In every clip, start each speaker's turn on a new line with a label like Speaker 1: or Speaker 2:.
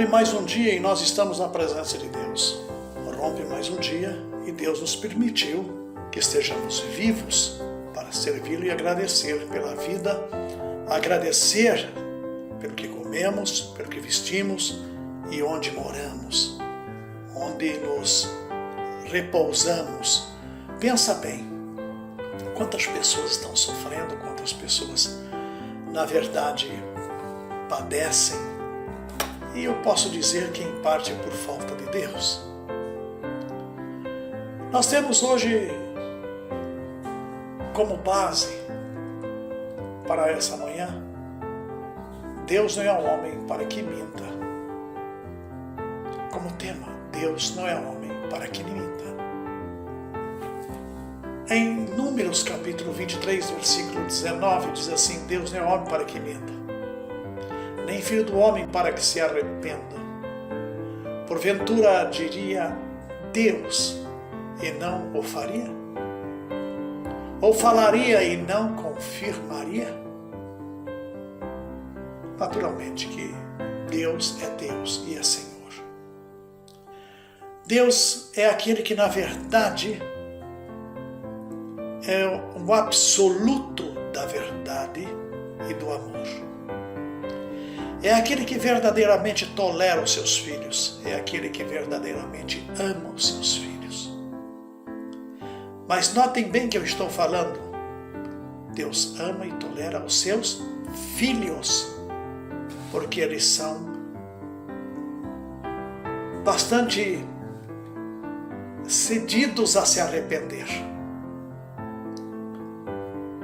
Speaker 1: mais um dia e nós estamos na presença de Deus. Rompe mais um dia e Deus nos permitiu que estejamos vivos para servi-lo e agradecer pela vida, agradecer pelo que comemos, pelo que vestimos e onde moramos, onde nos repousamos. Pensa bem, quantas pessoas estão sofrendo, quantas pessoas, na verdade, padecem. E eu posso dizer que em parte é por falta de Deus. Nós temos hoje como base para essa manhã: Deus não é um homem para que minta. Como tema, Deus não é homem para que minta. Em Números capítulo 23, versículo 19, diz assim: Deus não é homem para que minta, nem filho do homem para que se arrependa. Porventura diria Deus e não o faria? Ou falaria e não confirmaria? Naturalmente que Deus é Deus e é Senhor. Deus é aquele que, na verdade, é o absoluto da verdade e do amor. É aquele que verdadeiramente tolera os seus filhos. É aquele que verdadeiramente ama os seus filhos. Mas notem bem que eu estou falando: Deus ama e tolera os seus filhos, porque eles são bastante cedidos a se arrepender.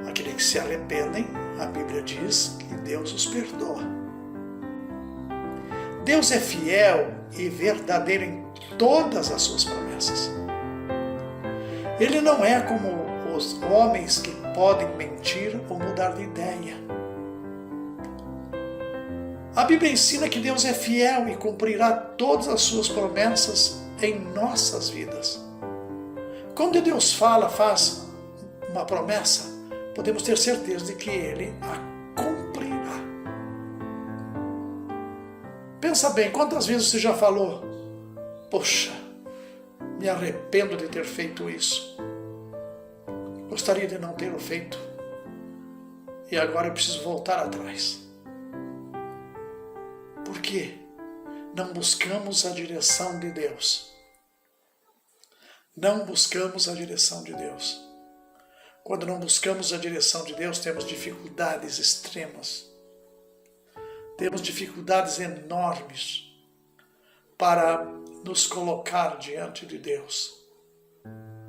Speaker 1: Aqueles que se arrependem, a Bíblia diz que Deus os perdoa. Deus é fiel e verdadeiro em todas as suas promessas. Ele não é como os homens que podem mentir ou mudar de ideia. A Bíblia ensina que Deus é fiel e cumprirá todas as suas promessas em nossas vidas. Quando Deus faz uma promessa, podemos ter certeza de que Ele a cumprirá. Pensa bem, quantas vezes você já falou: poxa, me arrependo de ter feito isso. Gostaria de não ter feito. E agora eu preciso voltar atrás. Por quê? Não buscamos a direção de Deus. Não buscamos a direção de Deus. Quando não buscamos a direção de Deus, temos dificuldades extremas. Temos dificuldades enormes para nos colocar diante de Deus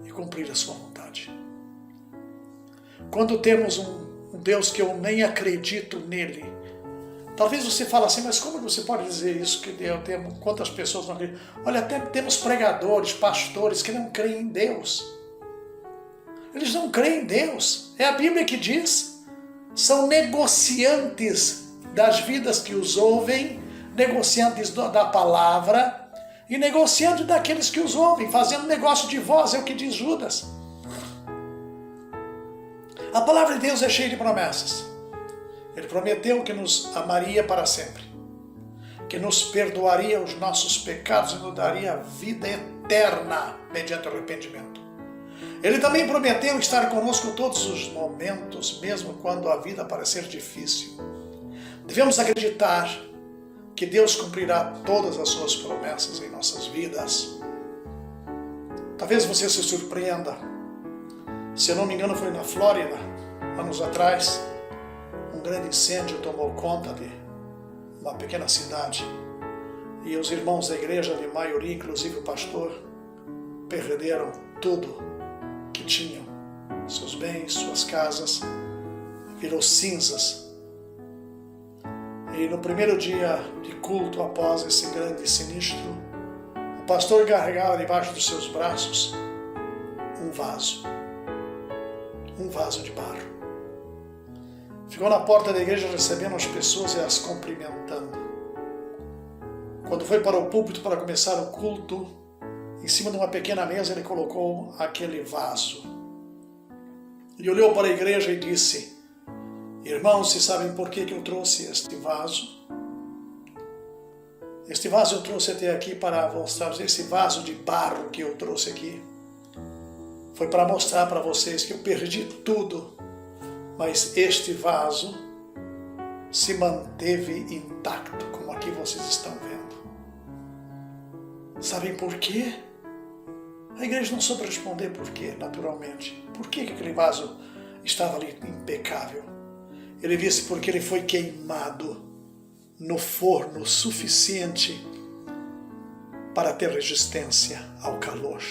Speaker 1: e cumprir a sua vontade. Quando temos um Deus que eu nem acredito nele, talvez você fale assim: mas como você pode dizer isso? Que Deus tem quantas pessoas não acreditam? Olha, até temos pregadores, pastores que não creem em Deus. Eles não creem em Deus. É a Bíblia que diz. São negociantes das vidas que os ouvem, negociantes da palavra e negociantes daqueles que os ouvem, fazendo negócio de voz, é o que diz Judas. A palavra de Deus é cheia de promessas. Ele prometeu que nos amaria para sempre, que nos perdoaria os nossos pecados e nos daria vida eterna mediante o arrependimento. Ele também prometeu estar conosco todos os momentos, mesmo quando a vida parecer difícil. Devemos acreditar que Deus cumprirá todas as suas promessas em nossas vidas. Talvez você se surpreenda. Se eu não me engano, foi na Flórida, anos atrás, um grande incêndio tomou conta de uma pequena cidade. E os irmãos da igreja, de maioria, inclusive o pastor, perderam tudo que tinham. Seus bens, suas casas, virou cinzas. E no primeiro dia de culto, após esse grande sinistro, o pastor carregava debaixo dos seus braços um vaso de barro. Ficou na porta da igreja recebendo as pessoas e as cumprimentando. Quando foi para o púlpito para começar o culto, em cima de uma pequena mesa ele colocou aquele vaso. E olhou para a igreja e disse: irmãos, vocês sabem por que eu trouxe este vaso? Este vaso eu trouxe até aqui para mostrar, esse vaso de barro que eu trouxe aqui, foi para mostrar para vocês que eu perdi tudo, mas este vaso se manteve intacto, como aqui vocês estão vendo. Sabem por quê? A igreja não soube responder por quê, naturalmente. Por que aquele vaso estava ali impecável? Ele disse porque ele foi queimado no forno suficiente para ter resistência ao calor.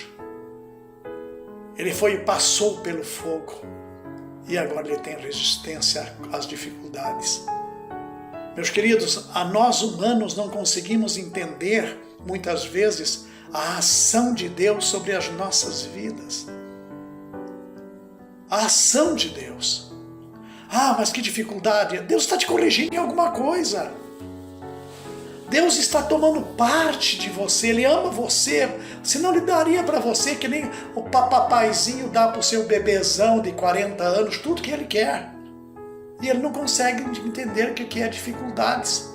Speaker 1: Ele foi e passou pelo fogo e agora ele tem resistência às dificuldades. Meus queridos, a nós humanos não conseguimos entender muitas vezes a ação de Deus sobre as nossas vidas. A ação de Deus. Ah, mas que dificuldade! Deus está te corrigindo em alguma coisa. Deus está tomando parte de você, Ele ama você, senão Ele daria para você que nem o papaizinho dá para o seu bebezão de 40 anos, tudo que Ele quer. E Ele não consegue entender o que é dificuldades.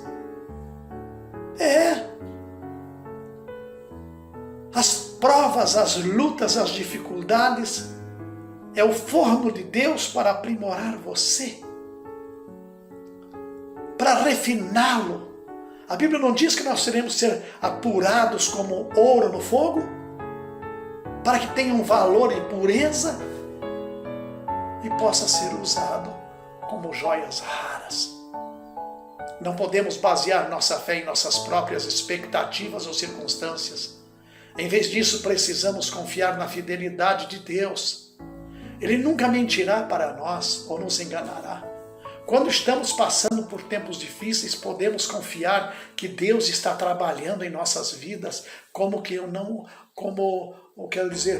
Speaker 1: As provas, as lutas, as dificuldades é o forno de Deus para aprimorar você, para refiná-lo. A Bíblia não diz que nós teremos que ser apurados como ouro no fogo, para que tenha um valor e pureza e possa ser usado como joias raras. Não podemos basear nossa fé em nossas próprias expectativas ou circunstâncias. Em vez disso, precisamos confiar na fidelidade de Deus. Ele nunca mentirá para nós ou nos enganará. Quando estamos passando por tempos difíceis, podemos confiar que Deus está trabalhando em nossas vidas,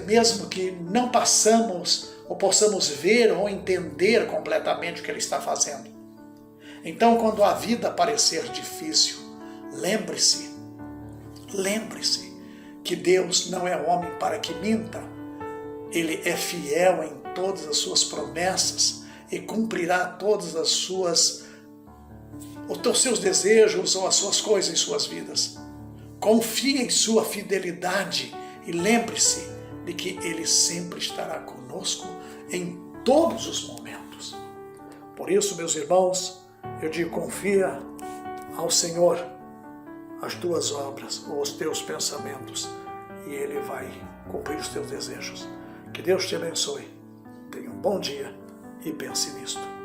Speaker 1: mesmo que não passamos ou possamos ver ou entender completamente o que Ele está fazendo. Então, quando a vida parecer difícil, lembre-se que Deus não é homem para que minta. Ele é fiel em todas as suas promessas e cumprirá todas os seus desejos ou as suas coisas em suas vidas. Confie em sua fidelidade e lembre-se de que Ele sempre estará conosco em todos os momentos. Por isso, meus irmãos, eu digo, confia ao Senhor as tuas obras ou os teus pensamentos e Ele vai cumprir os teus desejos. Que Deus te abençoe. Tenha um bom dia e pense nisto.